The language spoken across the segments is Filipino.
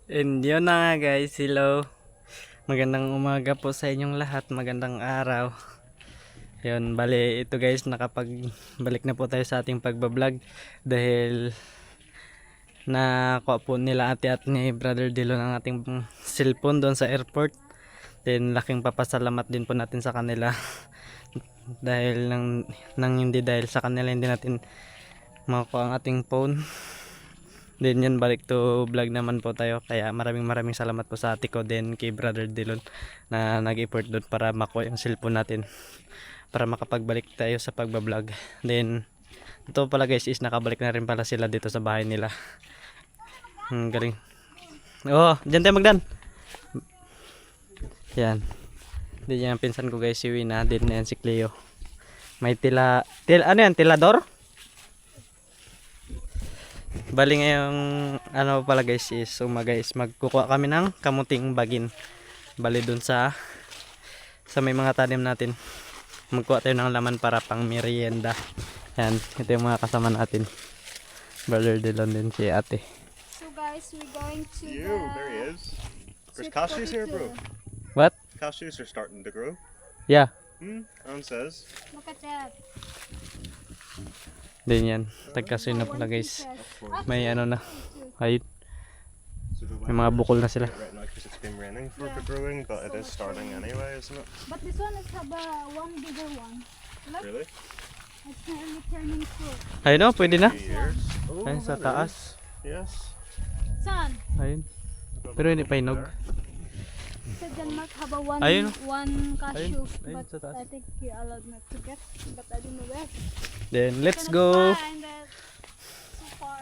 And yun na nga guys, hello. Magandang umaga po sa inyong lahat, magandang araw. Yun, bali ito guys, nakapagbalik na po tayo sa ating pagbablog. Dahil nakuha po nila ate at ni Brother Dilo ng ating cellphone doon sa airport. Then laking papasalamat din po natin sa kanila. Dahil hindi dahil sa kanila hindi natin makuha ang ating phone. Then yun, balik to vlog naman po tayo. Kaya maraming salamat po sa ate ko din kay Brother Dilon na nag-effort doon para makuha yung cellphone natin, para makapagbalik tayo sa pagbablog. Then ito pala guys is nakabalik na rin pala sila dito sa bahay nila. Galing. Oh, dyan tayo magdan. Yan. Din yung pinsan ko guys, si Wina. Din yan si Cleo. May ano yan, tilador? Bali ngayong ano pala guys is guys, magkukuha kami ng kamuting bagin. Bali dun sa may mga tanim natin. Magkuha tayo ng laman para pang merienda. Yan, ito yung mga kasama natin. Brother Delon din si ate. So guys, we're going to There he is. There's cashews here, bro. What? Cashews are starting to grow. Yeah. Ann says. Look at that. Din yan. Tagkasoy na pala guys. May ano na. Ayun. May mga bukol na sila. Right now, because it's been raining for the growing, but it is starting anyway, isn't it? But this one is have one bigger one. Look, Really? it's nearly turning fruit. Ayun o, pwede na. Years. Oh, Ayun sa that taas. is. Yes. Son, Ayun. Pero hindi pa hinog. sa Denmark have a Ayun. one cashew, Ayun, but sa taas. I think you're allowed not to get. But I don't know where. Then let's Gonna go. find it so far.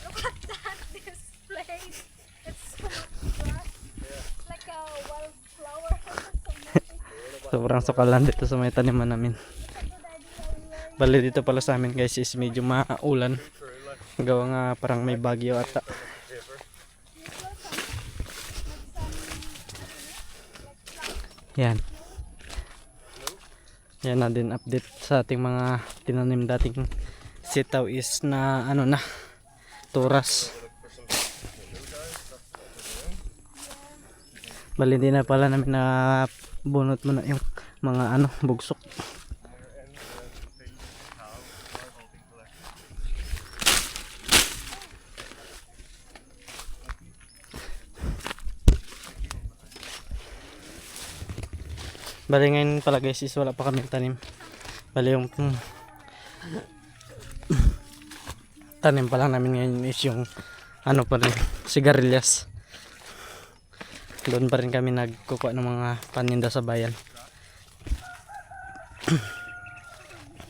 Look at that display. It's so much grass. It's like a wildflower or something. Sobrang sukalan dito sa may taniman namin. Bali dito pala sa amin guys is medyo maulan. Gawa nga parang may bagyo ata. Yan. Yan na din update sa ating mga tinanim dating sitaw is na ano na turas. Bali din na pala namin na bunot mo na yung mga ano bugsok. Bali ngayon pala guys is wala pa kami tanim. Bali yung tanim pa lang namin ngayon is yung ano pa rin, sigarilyas. Doon pa rin kami nagkukuha ng mga paninda sa bayan.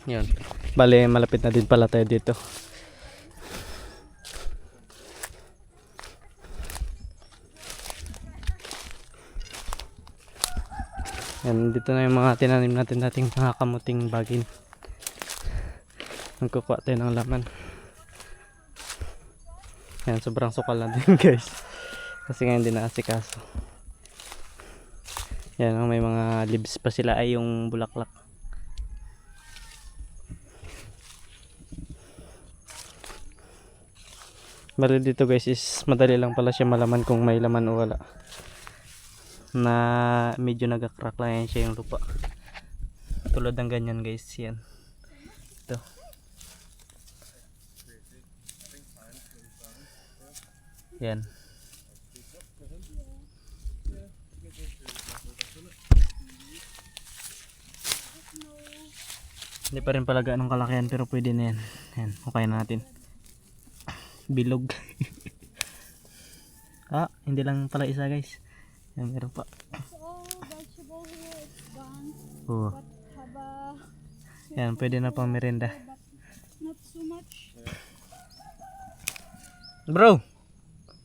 Yun. Bali malapit na din pala tayo dito. Yan, dito na yung mga tinanim natin dating mga kamuting bagin. Magkukuha tayo ng laman. Yan, sobrang sukal na din guys. Kasi ngayon din naasikaso. Yan, may mga leaves pa sila ay yung bulaklak. Bali dito guys is madali lang pala siya malaman kung may laman o wala. Na medyo nagka-crack lang yan siya yung lupa. Tulad ng ganyan guys, yan. Ito. Yan. Hindi pa rin pala ganong kalakihan pero pwede na yan. Yan, okay na natin. Bilog. Hindi lang pala isa guys. Yan, meron pa. So, vegetable here is gone. Oh. But have a Yan, pwede na pang merenda. but not so much. Bro,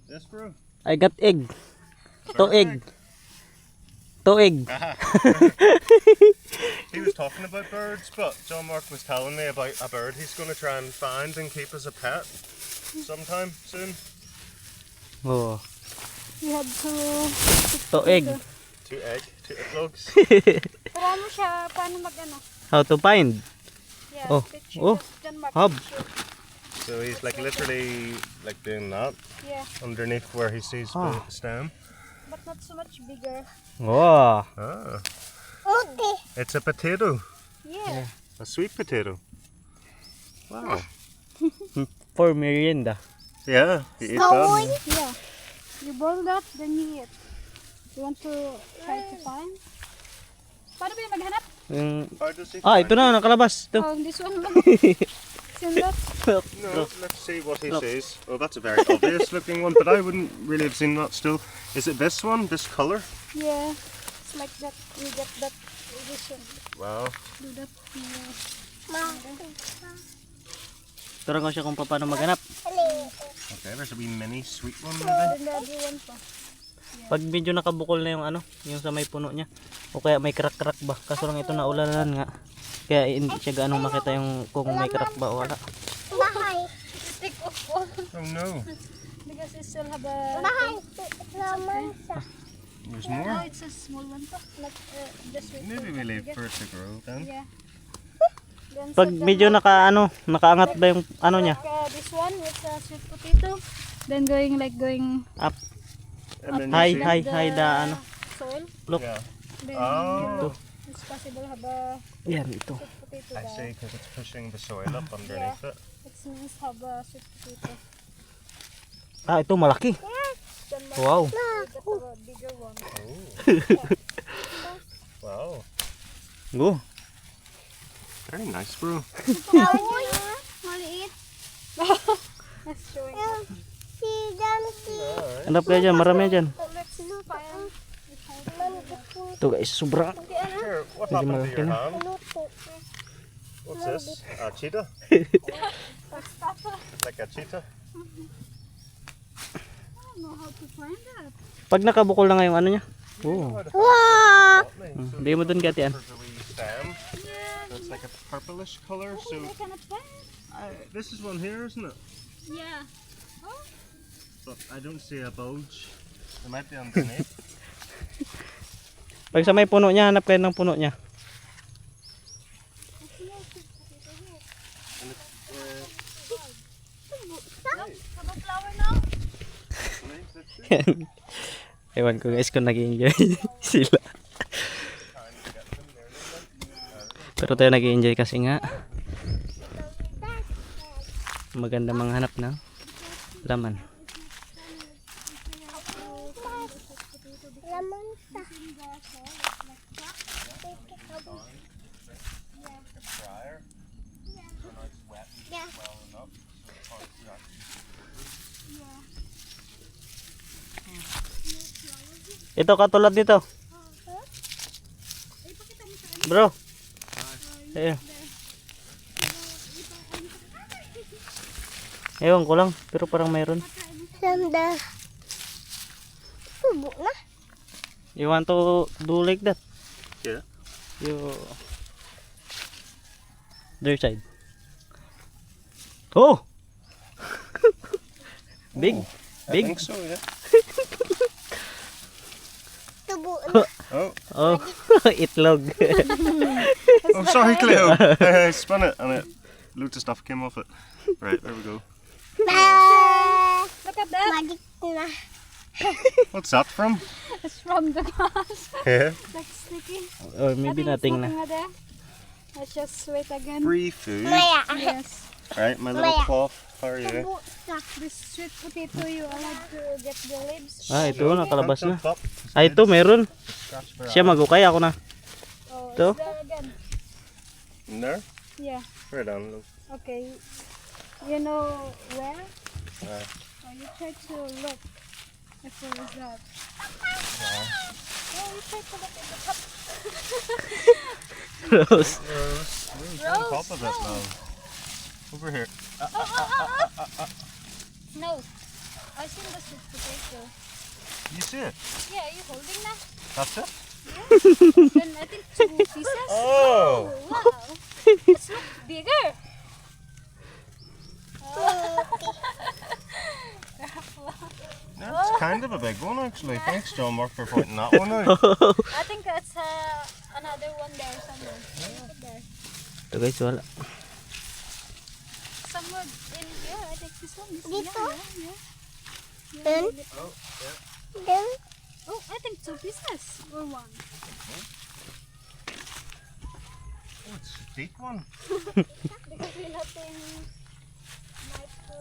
Yes, bro. I got egg. To egg. To egg. He was talking about birds, but John Mark was telling me about a bird he's going to try and find and keep as a pet sometime soon. Oh, We have to to egg. Two egg Tara mo siya, paano mag ano? How to find? Yeah, Oh, picture. oh, Just Denmark hub. picture. So he's like literally like doing that Yeah, underneath where he sees Ah. the stem. but not so much bigger. Wow. Ah, Okay. it's a potato, Yeah. a sweet potato. Wow. For merienda. Yeah, you eat that. Yeah. You boil that, then you eat. You want to try to find? Paano ba yung maghanap? How does he Ah, find ito na, nakalabas. Ito. Oh, this one lang. Seen that? No, let's see what he says. Oh, that's a very obvious looking one, but I wouldn't really have seen that still. Is it this one, this color? Yeah. It's like that. You get that position. Wow. Do that. Yeah. Turuan ko siya kung paano maghanap. Okay, there's a wee mini sweet one maybe. Then the other one pa. Pag medyo nakabukol na yung ano, yung sa may puno niya. O kaya may crack-crack ba. Kaso lang ito naulanan nga. Kaya hindi siya ganong makita yung kung may crack ba o wala. Bahay. Take off all. Oh no, Because it still have a... Bahay. there's Oh, more. it's a small one pa. Like, just wait Maybe for we it leave to for it to grow then. Yeah. Then Pag set them medyo up. nakaangat ba yung ano niya? Like, this one with sweet potato. Then going Up. And then Hi, you see, hi, the hi, da ano. soil. Look. yeah, Then Oh. it's possible have a Yan, ito. sweet potato I there. see, because it's pushing the soil up underneath it. It means have a sweet potato. Ah, ito malaki. Then Wow. we get a bigger one. Wow, Go. very nice, bro. Maliit. Let's show it. Si Janky. Alright. Hanap kayo dyan, marami dyan. So let's find. Ito guys, sobra. Here, what Medyo happened to malaki your na. hand? What's this? A cheetah? Like a cheetah? I don't know how to find that. Pag nakabukol na nga yung ano niya. Oh. Wow. Hindi mo dun gatian. There's a wee stem. Yeah, So it's like a purplish color. So I cannot find it. this is one here, isn't it? Yeah. Oh, But I don't see a bulge. It might be underneath. Pag sa may puno niya, hanap kayo ng puno niya. have a flower now? Ewan ko guys kung nag-enjoy sila. Pero tayo nag-enjoy kasi nga maganda manghanap ng laman. Lemon sa. Yeah. Ito katulad nito. Bro. Ayun. Ewan ko lang, pero parang mayroon. Sanda. Tubo na. You want to do like that? Yeah. You their side. Oh! Big. I Big. think so, yeah. Tubo na. Oh, Oh, itlog. oh sorry, Cleo. I spun it and loads of stuff came off it. Right, there we go. Look at that. Magic na. What's that from? It's from the grass. Yeah. Like sticky. Or maybe I think nothing it's na. nothing there. Let's just wait again. Free food. Maya. Yes. Right, my little Maya. cloth. How are you? Tubo sa. This sweet potato, you allowed to get the leaves. Ah, ito nakalabas na. Top. Ah, ito meron. Scratch for Siya magukay ako na. Oh, Ito? it's there again. In there? Yeah. Right on. Look. Okay. You know where? Uh, Oh, you try to look. If there is that. Oh, you try to look at the top. Rose. Where's on top of it now? Over here. No. I seen the sweet potato. You see it? Yeah, you holding that? That's it? Then I think 2 pieces. Oh! Wow. It's look bigger. That's kind of a big one actually. Thanks, John Mark, for pointing that one out. I think that's another one there somewhere. Look at there. Ito guys, wala. Some Well, in here, I think this one is Dito? yeah. Dun? Oh, yeah. Dun? Oh, I think 2 pieces or 1. Oh, it's a deep one. Because we're nothing nice to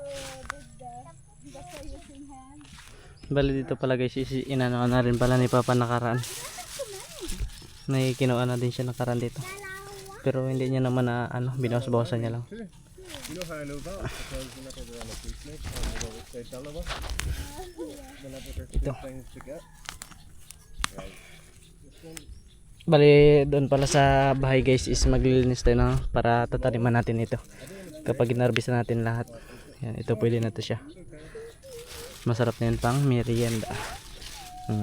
dig there. That's why using hand. Bali dito pala guys, inano na rin pala ni Papa nakaraan. Kinuha na din siya nakaraan dito. Pero hindi niya naman na binawas-bawasan niya lang. You know how I know that? Because whenever we're on a cruise lake, I always say Dalawa. Whenever there's Ito. two things to get. Right. This one. Bali doon pala sa bahay guys is maglilinis tayo na para tataniman natin ito. Kapag ginarbisa natin lahat. Yan, ito pwede na to siya. Masarap na yun pang merienda.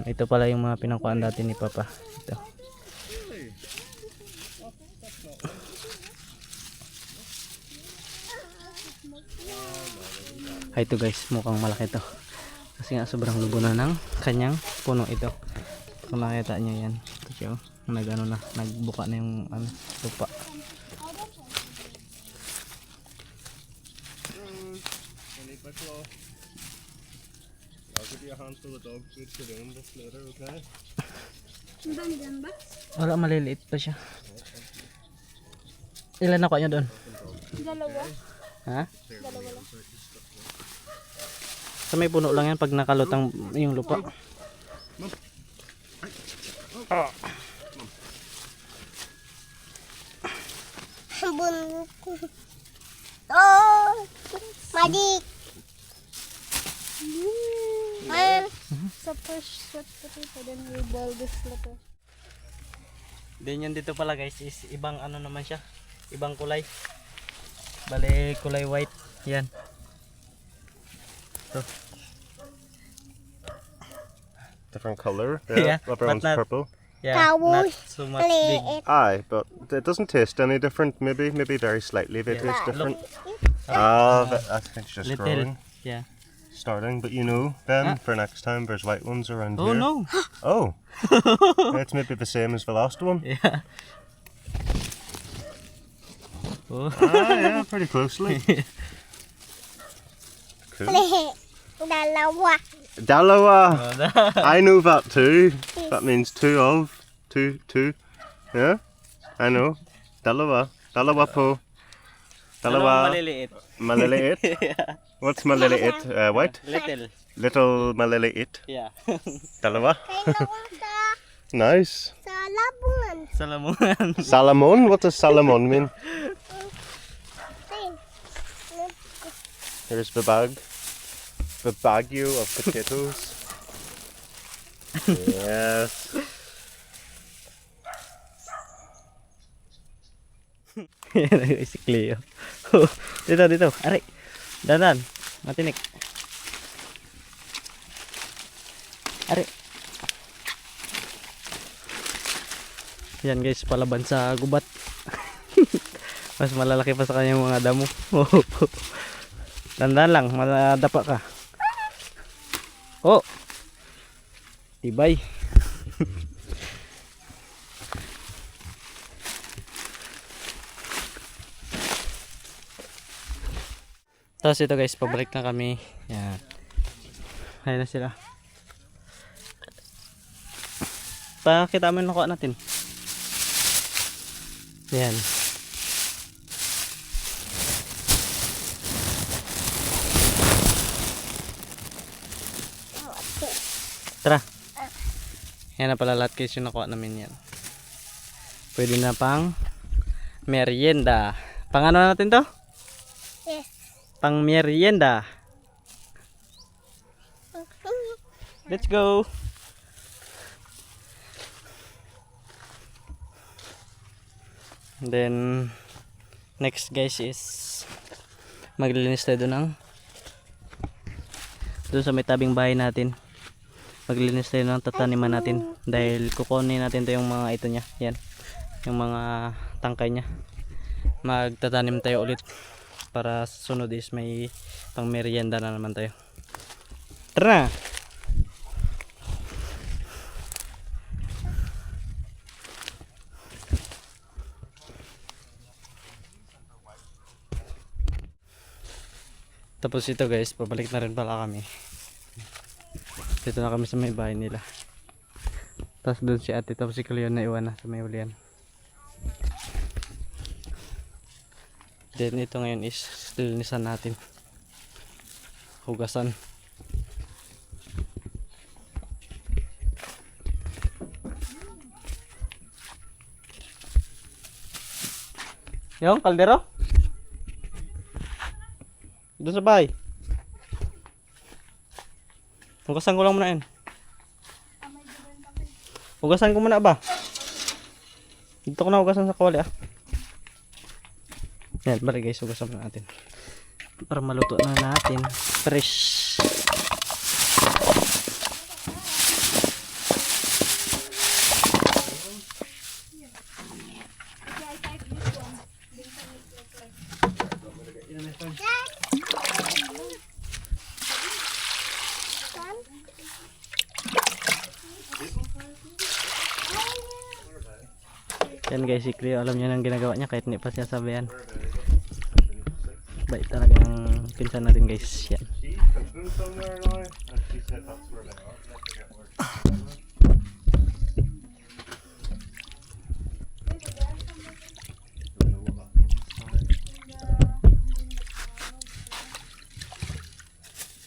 Ito pala yung mga pinangkuhan dati ni Papa. Ito. Ay, ito guys, mukhang malaki to. Kasi nga sobrang lubo na ng kanyang puno ito. Kung nakita nyo yan, ito siya, nagbuka na yung lupa. I'll give you a handful of dog food for doing this later, okay? Ang dami dyan ba? Wala, maliliit pa siya. Ilan ako nyo doon? Dalawa. Ha? Sa may puno lang yan pag nakalutang yung lupa. Bunot. Oh! Madik! So first sweat potato, then we boil this later. Then yan dito pala guys is ibang naman siya. Ibang kulay. Bale kulay white. Yan. Ito. Different colour, Yeah, yeah. Everyone's but not- purple. Yeah, Tawos. not so much big. Maliit. Aye, but it doesn't taste any different. Maybe very slightly they Yeah. taste different. Look. I think it's just Little. growing, Yeah. starting. But you know, then for next time, there's white ones around Oh here. no. Oh, it's maybe the same as the last one. Yeah. Oh. Yeah, pretty closely. Cool. Maliit. Dalawa. Dalawa. I know that too. That means two. Yeah, I know. Dalawa. Dalawa po. Dalawa. Maliliit. Maliliit. What's maliliit? White. Little. Little maliliit. Yeah. Dalawa. Kailangan sa Nice. labungan. Salamungan. Salamon. What does Salamon mean? Here's the bag. The baggie of potatoes. Yes. Yan si Cleo. Dito. Aray. Dadan. Matinik. Aray. Yan guys, palaban sa gubat. Mas malalaki pa sa kanyang mga damo. Dandan lang, madapa ka. Oh. Tibay. Tapos ito guys, pabalik na kami. Yan. Ayun na sila. Pakita mo yung nakuha natin. Yan. Tara. Yan na pala lahat guys yung nakuha namin yan. Pwede na pang merienda. Pang ano natin to? Yes. Pang merienda. Let's go. And then next guys is maglilinis tayo doon sa may tabing bahay natin. Maglilinis tayo ng tataniman natin dahil kukunin natin to yung mga ito niya. Yan. Yung mga tangkay niya. Magtatanim tayo ulit para sunod is may pang merienda na naman tayo. Tara na! Tapos ito guys, pabalik na rin pala kami. Dito na kami sa may bahay nila. Tapos doon si ate, tapos si Cleo na iwan na sa may ulian. Then ito ngayon is linisan natin. Hugasan. Yung kaldero? Doon sa bahay. Hugasan ko lang muna yun. Hugasan ko muna ba? Dito ko na hugasan sa kawali ah. Yan, balik guys, hugasan muna natin. Para maluto na natin. Fresh. Yan guys, si Cleo, alam niya nang ginagawa niya kahit hindi pa siya sabihan. Bait talaga ng pinsan natin guys. Yan. She took them somewhere now, and she said that's where they are. I forget where.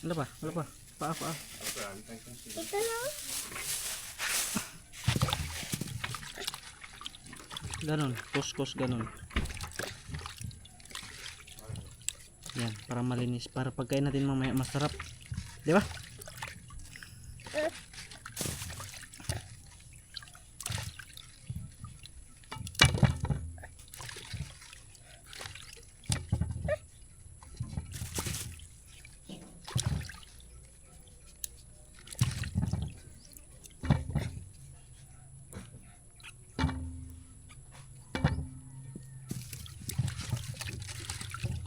Ano pa? Ano pa? Paa. That's what I'm thinking. Ito lang. Ganon, kuskus ganon. Yan, para malinis. Para pagkain natin mamaya masarap. Di ba?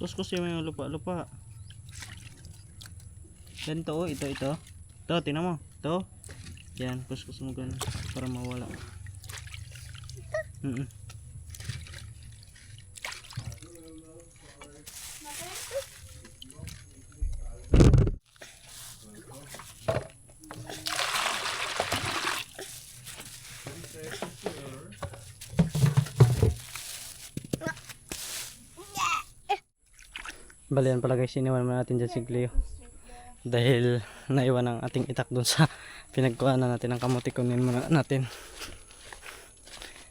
Kuskus yung lupa. Ganito oh, ito. Ito, tingnan mo. Ito. Yan, kuskus mo ganun para mawala. Balian pala guys, iniwan natin dyan si Cleo dahil naiwan ang ating itak dun sa pinagkuhanan natin ng kamuti. Kunin muna natin.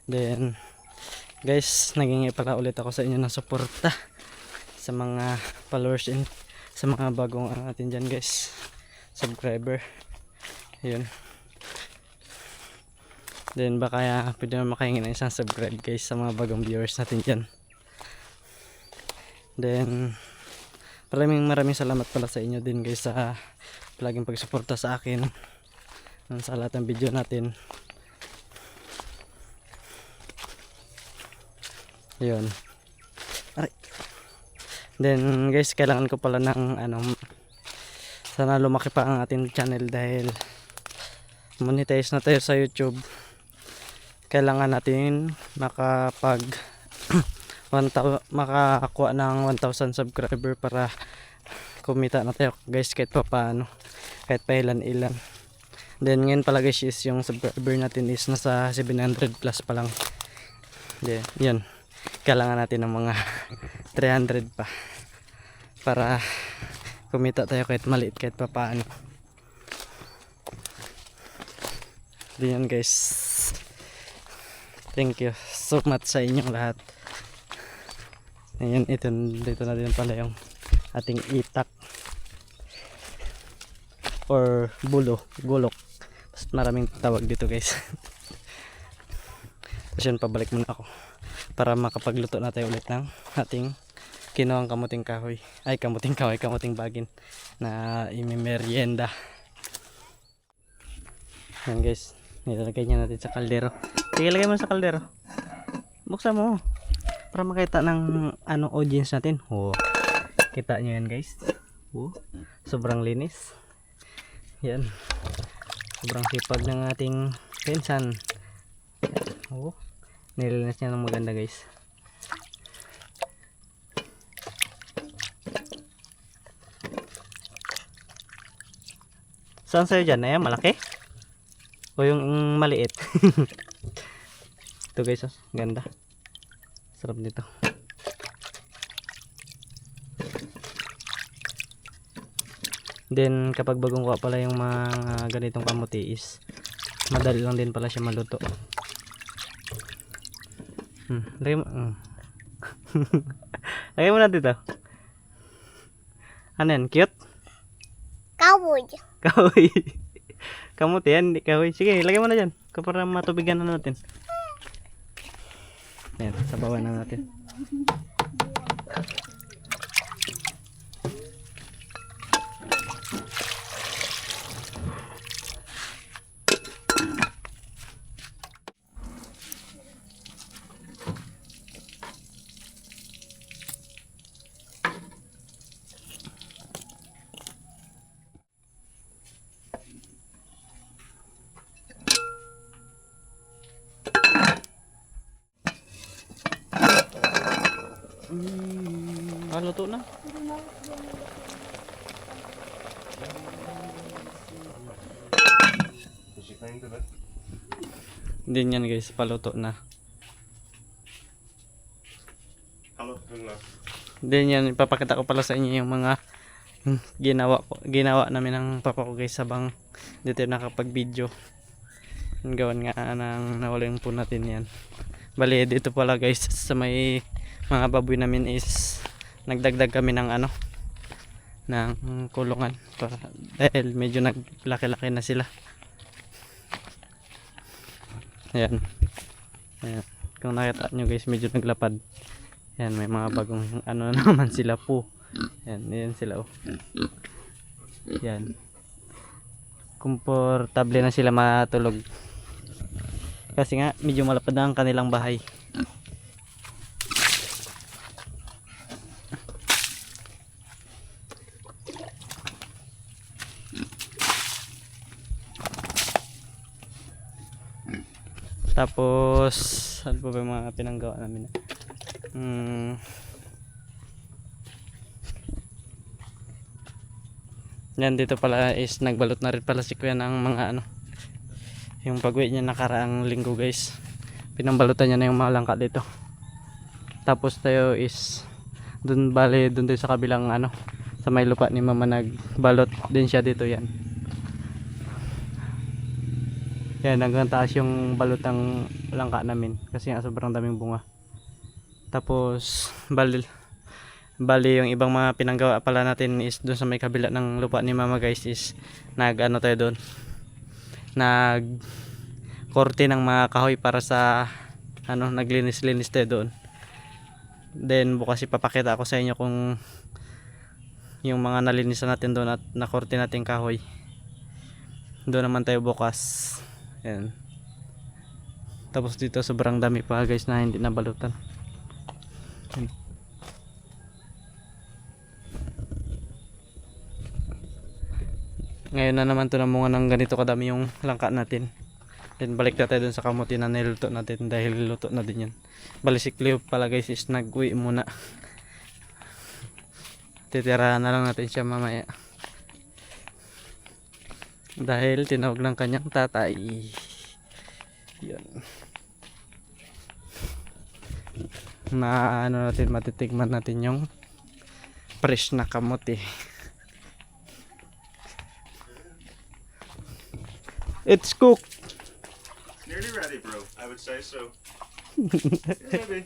Then guys, naging pala ulit ako sa inyo ng suporta sa mga followers and sa mga bagong natin dyan guys, subscriber. Yun. Then baka pwede na makahingi ng isang subscribe guys sa mga bagong viewers natin dyan. Then maraming salamat pala sa inyo din guys sa palaging pagsuporta sa akin sa lahat ng video natin. Yun. Aray. Then guys, kailangan ko pala ng sana lumaki pa ang ating channel dahil monetize na tayo sa YouTube. Kailangan natin makakuha ng 1,000 subscriber para kumita na tayo guys kahit pa paano, kahit pa ilan. Then ngayon pala guys is yung subscriber natin is nasa 700 plus pa lang. Then yun, kailangan natin ng mga 300 pa para kumita tayo kahit maliit, kahit pa paano. Then guys, thank you so much sa inyong lahat. Ayan, dito na din pala yung ating itak or gulok. Basta maraming tawag dito guys. Tapos yun, pabalik muna ako para makapagluto na tayo ulit ng ating kinuhang kamuting kahoy. Ay, kamuting bagin na imimerienda. Ayan guys, nilalagay niya natin sa kaldero. Sige, lagay mo sa kaldero. Buksan mo para makita ng audience natin. Oh, kita nyo yan guys. Oh, sobrang linis. Yan, sobrang sipag ng ating pinsan. Oh, nilinis niya ng maganda guys. Saan sa'yo dyan? Ayan, malaki? O yung maliit? Ito guys, oh. Ganda. Sarap dito. Then, kapag bagong kuha pala yung mga ganitong kamuti is madali lang din pala siya maluto. Lagay mo. Lagay mo na dito. Ano yan? Cute? Kawoy. Kahoy. Kamuti yan, hindi kahoy. Sige, lagay mo na dyan. Para matubigan na natin. Ayan, sabawan na natin. Luto na. Is she cleaned of it? Din yan guys, paluto na. Hello, hello. Din yan, ipapakita ko pala sa inyo yung mga ginawa namin ng papa ko guys habang dito nakapag-video. Gawan nga ng nawalan po natin yan. Bali dito pala guys sa may mga baboy namin is nagdagdag kami ng ng kulungan dahil medyo naglaki-laki na sila. Ayan. Ayan. Kung nakita nyo guys, medyo naglapad. Ayan, may mga bagong naman sila po. Ayan, ayan sila oh. Ayan. Komportable na sila matulog. Kasi nga, medyo malapad na ang kanilang bahay. Tapos ano pa ba yung mga pinanggawa namin? Yan dito pala is nagbalot na rin pala si kuya ng mga yung pag-uwi niya nakaraang linggo guys. Pinambalutan niya na yung mga langka dito. Tapos tayo is dun tayo sa kabilang sa may lupa ni mama nagbalot din siya dito yan. Yan, hanggang taas yung balutang langka namin kasi nga sobrang daming bunga. Tapos bali yung ibang mga pinanggawa pala natin is doon sa may kabila ng lupa ni mama guys is tayo doon. Korte ng mga kahoy para sa naglinis-linis tayo doon. Then bukas ipapakita ko sa inyo kung yung mga nalinisan natin doon at nakorte natin kahoy. Doon naman tayo bukas. Ayan. Tapos dito sobrang dami pa guys na hindi nabalutan. Ayan. Ngayon na naman to namunga ng ganito kadami yung langka natin. Then balik na tayo dun sa kamuti na niluto natin dahil luto na din yan. Bali si Cleo pala guys is nag-uwi muna. Titirahan na lang natin siya mamaya. Dahil tinawag ng kanyang tatay. Yun. Matitigman natin yung fresh na kamote. It's cooked. Nearly ready, bro. I would say so. Maybe.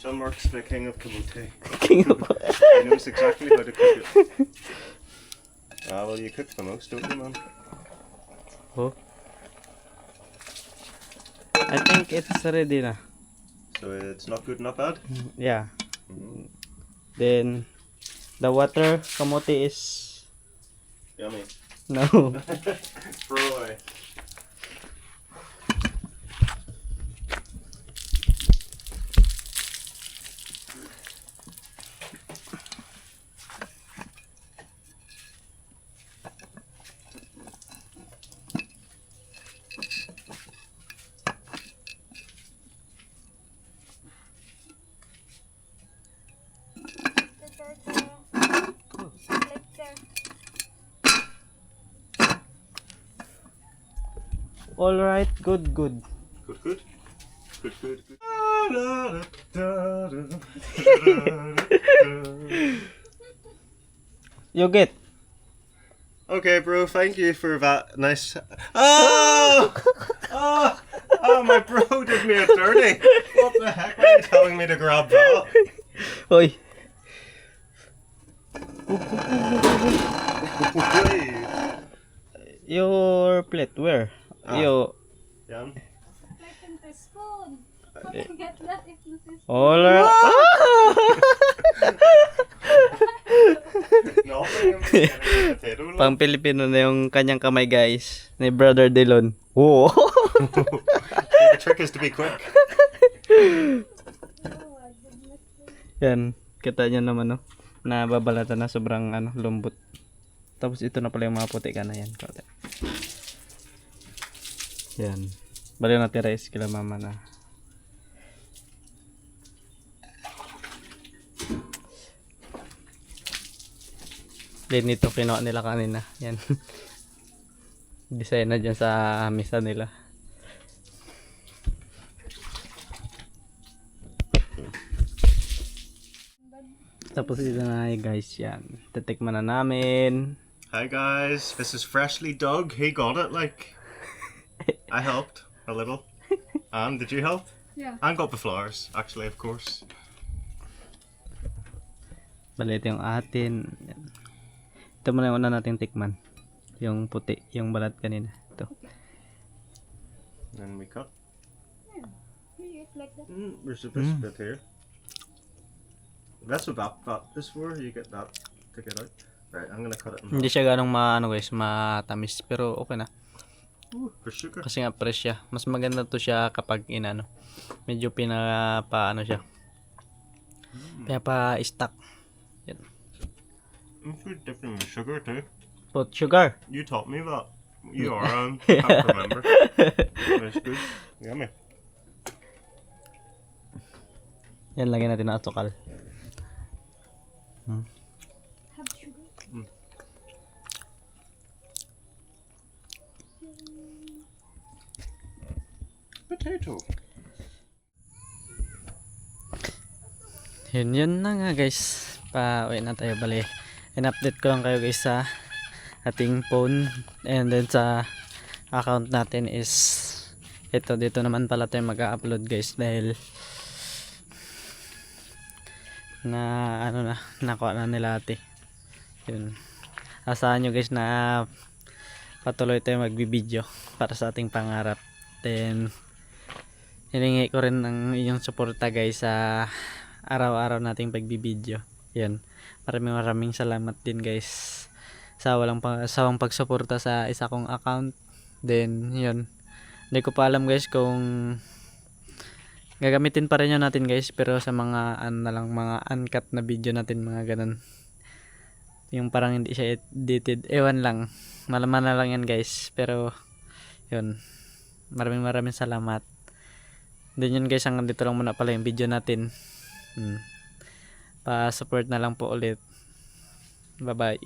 John Mark's the king of kamote. He knows exactly how to cook it. Well, you cook the most, don't you, man? Oh. I think it's ready na. So it's not good, not bad? Yeah. Then the water kamote is Yummy. no. Fry. All right, good, good. Good, good. Good, good, good. You get. Okay, bro, thank you for that nice. Oh! Oh! Oh, my bro did me a dirty. What the heck are you telling me to grab that? Hoy. Wait. Your plate, where? Ah. You. Yeah. Like in the spoon. How can you get that if not this? All right. Nothing. I'm just getting a potato. Pang Pilipino na yung kanyang kamay, guys. Ni Brother Delon. Oh. The trick is to be quick. Yan. Kita nyo naman, no? Nababalatan na sobrang lumbot. Tapos ito na pala yung mga puti ka na yan. Yan. Bali natin rice kila mama na. Then ito kinuha nila kanina. Yan. Design na dyan sa misa nila. Tapos ito na guys, yan. Titikman na namin. Hi guys, this is freshly dug. He got it. Like, I helped a little. And did you help? Yeah. And got the flowers, actually, of course. Bali ito yung atin. Yan. Ito muna yung una nating tikman. Yung puti, yung balat kanina. Ito. And we cut. You eat like that. There's a bit here. That's what that is for. You get that to get out. Right, I'm gonna cut it in Hindi siya ganong guys, matamis. Pero okay na. half. For sugar. Kasi nga fresh siya. Mas maganda to siya kapag inano. Medyo paano siya. Pinapa-stack. Yan. I'm food dipping with sugar too. Put sugar. You taught me that. You are, I can't remember. That's good. Yummy. Yan, lagyan natin ng asukal. Have sugar. Potato. Yun na nga guys. Pauwi na tayo bali. In-update ko lang kayo guys sa ating phone. And then sa account natin is ito, dito naman pala tayo mag-upload guys. Dahil nakuha na nila ate. Yun. Asahan nyo guys na patuloy tayo magbibideo para sa ating pangarap. Then hiningi ko rin ng inyong suporta guys sa araw-araw nating pagbibideo. Yan. Maraming salamat din guys sa sawang pagsuporta sa isa kong account. Then yun. Hindi ko pa alam guys kung gagamitin pa rin yun natin guys, pero sa mga mga uncut na video natin, mga ganun. Yung parang hindi siya edited. Ewan lang. Malaman na lang yan guys. Pero yun. Maraming salamat. Then yun guys, hanggang dito lang muna pala yung video natin. Pa-support na lang po ulit. Bye bye.